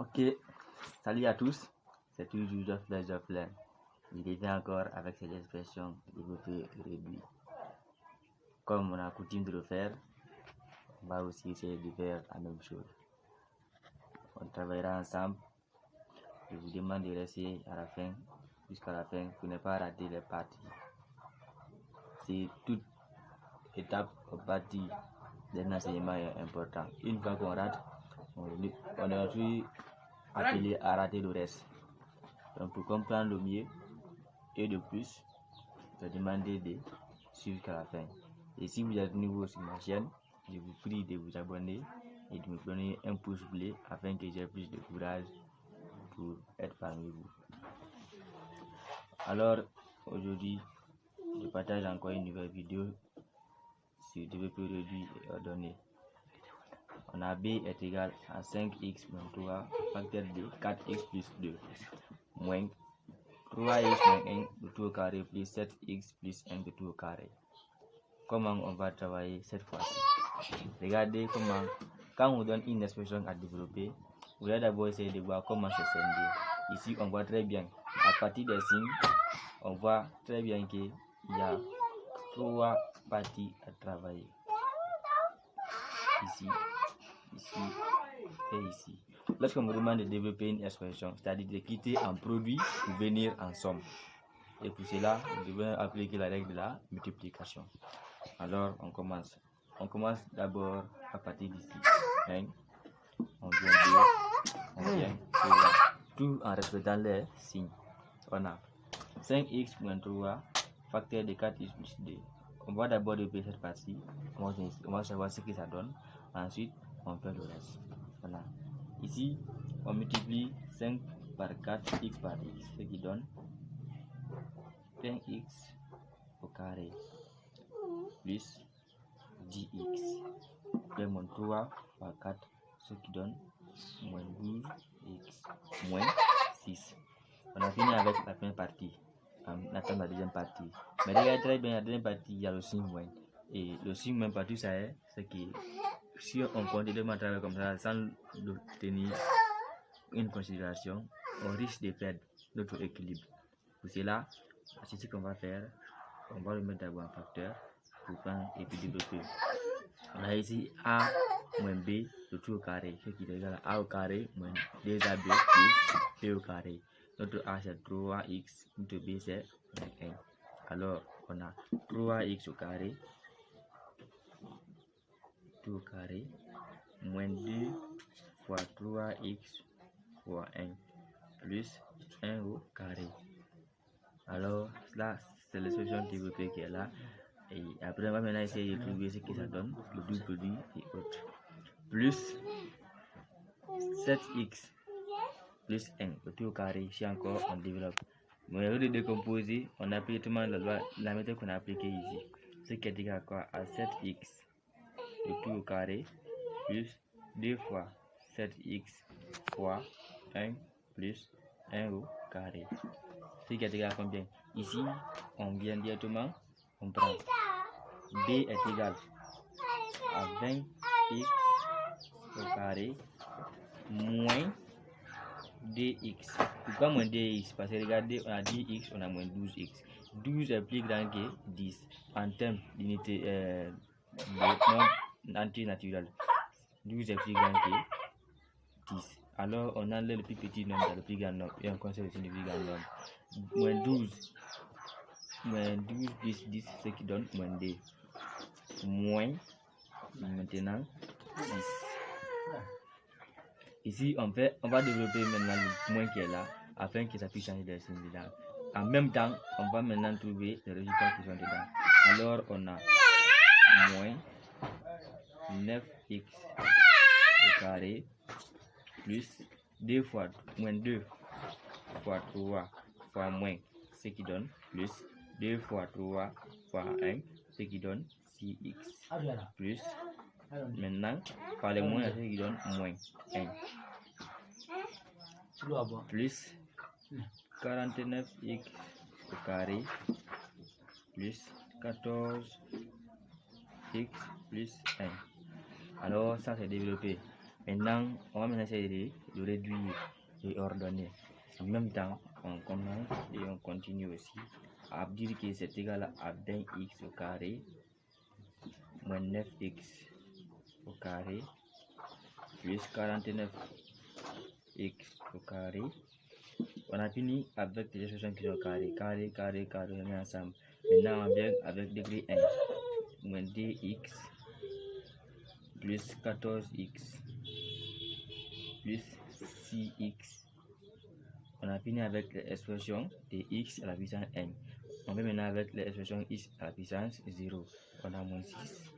Ok, salut à tous, c'est toujours Geoff Fleur. Il était encore avec cette expression développée réduit. Comme on a coutume de le faire, on va aussi essayer de faire la même chose. On travaillera ensemble. Je vous demande de rester à la fin, jusqu'à la fin, pour ne pas rater les parties. C'est toute étape ou partie d'un enseignement est important. Une fois qu'on rate, on est aussi appelé à rater le reste. Donc pour comprendre le mieux et de plus, je vais demander de suivre jusqu'à la fin. Et si vous êtes nouveau sur ma chaîne, je vous prie de vous abonner et de me donner un pouce bleu afin que j'ai plus de courage pour être parmi vous. Alors aujourd'hui, je partage encore une nouvelle vidéo sur développeur réduit et ordonné. On a B est égal à 5x moins 3 facteur de 4x plus 2 moins 3x moins 1 de tout au carré plus 7x plus 1 de tout au carré. Comment on va travailler cette fois-ci? Regardez comment, quand on donne une expression à développer, vous allez d'abord essayer de voir comment c'est scindé. Ici, on voit très bien, à partir des signes, on voit très bien qu'il y a 3 parties à travailler. Ici, ici et ici. Lorsqu'on me demande de développer une expression, c'est-à-dire de quitter en produit pour venir en somme. Et pour cela, nous devons appliquer la règle de la multiplication. Alors, on commence. On commence d'abord à partir d'ici. 1, on vient 2, on vient 3. Tout en respectant les signes. On a 5x moins 3, facteur de 4x plus 2. On va d'abord développer cette partie. On va savoir ce que ça donne. Ensuite, on fait le reste. Voilà. Ici, on multiplie 5 par 4, x par x, ce qui donne 1x au carré plus 10x. Après, moins 3 par 4, ce qui donne moins 12x moins 6. On a fini avec la première partie. On attend la deuxième partie. Mais regardez très bien, la deuxième partie, il y a le signe moins. Et le signe moins partout, ça est, c'est que si on continue de travailler comme ça sans tenir une considération, on risque de perdre notre équilibre. Pour cela, c'est ce qu'on va faire. On va le mettre d'abord en facteur pour prendre et puis développer. On a ici A moins B de tout au carré, ce qui est égal à A au carré moins 2AB plus B au carré. Notre A c'est 3x, notre B c'est 1. Alors on a 3x au carré, tout au carré, moins 2 fois 3x fois 1 plus 1 au carré. Alors là c'est l'expression développée qui est là. Et après on va maintenant essayer de trouver ce que ça donne, le double produit et autres. Plus 7x plus 1, le tout au carré, ici encore on développe. Mais au lieu de décomposer, on applique la méthode qu'on a appliquée ici. Ce qui est égal à quoi? À 7x, le tout au carré, plus 2 fois 7x fois 1 plus 1 au carré. Ce qui est égal à combien? Ici, on vient directement, on prend B est égal à 20x au carré moins 2x. Pourquoi moins 2x? Parce que regardez, on a 10x, on a moins 12x. 12 est plus grand que 10 en termes d'unité de entier naturel. 12 est plus grand que 10. Alors on enlève le plus petit nombre dans le plus grand nombre et on conserve aussi le plus grand nombre. Moins 12 plus 10, ce qui donne moins 2. Moins maintenant 6. Ici, on va développer maintenant le moins qui est là, afin que ça puisse changer de signe dedans. En même temps, on va maintenant trouver les résultats qui sont dedans. Alors, on a moins 9x au carré plus 2 fois moins 2 fois 3 fois moins, ce qui donne plus 2 fois 3 fois 1, ce qui donne 6x plus maintenant par les moins, ce qui donne moins 1 plus 49x au carré plus 14x plus 1. Alors ça c'est développé. Maintenant, on va maintenant essayer de réduire et ordonner. En même temps, on commence et on continue aussi à dire que c'est égal à 20x au carré moins 9x au carré plus 49x au carré. On a fini avec les expressions qui sont carré, on met ensemble. Maintenant, on vient avec degré 1 moins 2x plus 14x plus 6x. On a fini avec l'expression de x à la puissance n. On va maintenant avec l'expression x à la puissance 0. On a moins 6,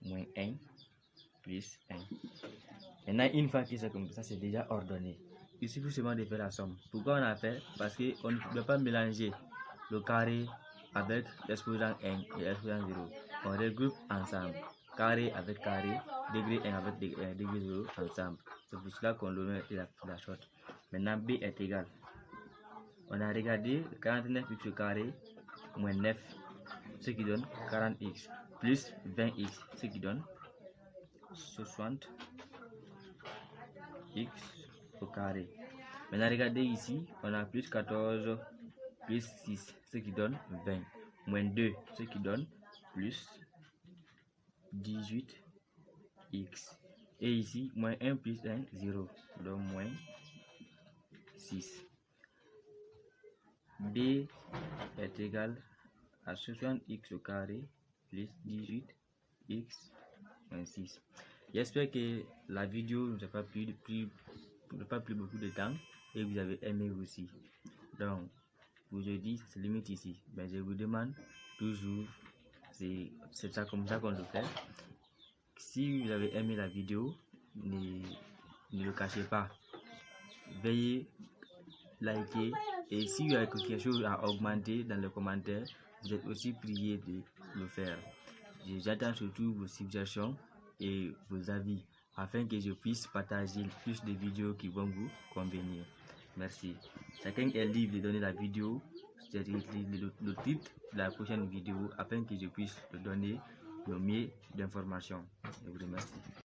moins 1, plus 1. Maintenant, une fois que c'est comme ça, c'est déjà ordonné. Il suffit seulement de faire la somme. Pourquoi on a fait? Parce qu'on ne doit pas mélanger le carré avec l'exposant n et l'exposant 0. On regroupe ensemble. Carré avec carré, degré 1 avec degré 0 ensemble. C'est pour cela qu'on le met la sorte. Maintenant, b est égal. On a regardé 49x au carré moins 9, ce qui donne 40x, plus 20x, ce qui donne 60x au carré. Maintenant, regardez ici, on a plus 14 plus 6, ce qui donne 20, moins 2, ce qui donne plus 18x. Et ici, moins 1 plus 1, 0, donc moins 6. B est égal à 60x au carré plus 18x moins 6. J'espère que la vidéo ne vous a pas pris beaucoup de temps et vous avez aimé aussi. Donc, aujourd'hui, ça se limite ici. Mais je vous demande toujours, c'est ça comme ça qu'on le fait. Si vous avez aimé la vidéo, ne le cachez pas. Veuillez liker. Et si vous avez quelque chose à augmenter dans les commentaires, vous êtes aussi prié de le faire. J'attends surtout vos suggestions et vos avis afin que je puisse partager plus de vidéos qui vont vous convenir. Merci. Chacun est libre de donner la vidéo, c'est le titre de la prochaine vidéo afin que je puisse te donner le mieux d'informations. Je vous remercie.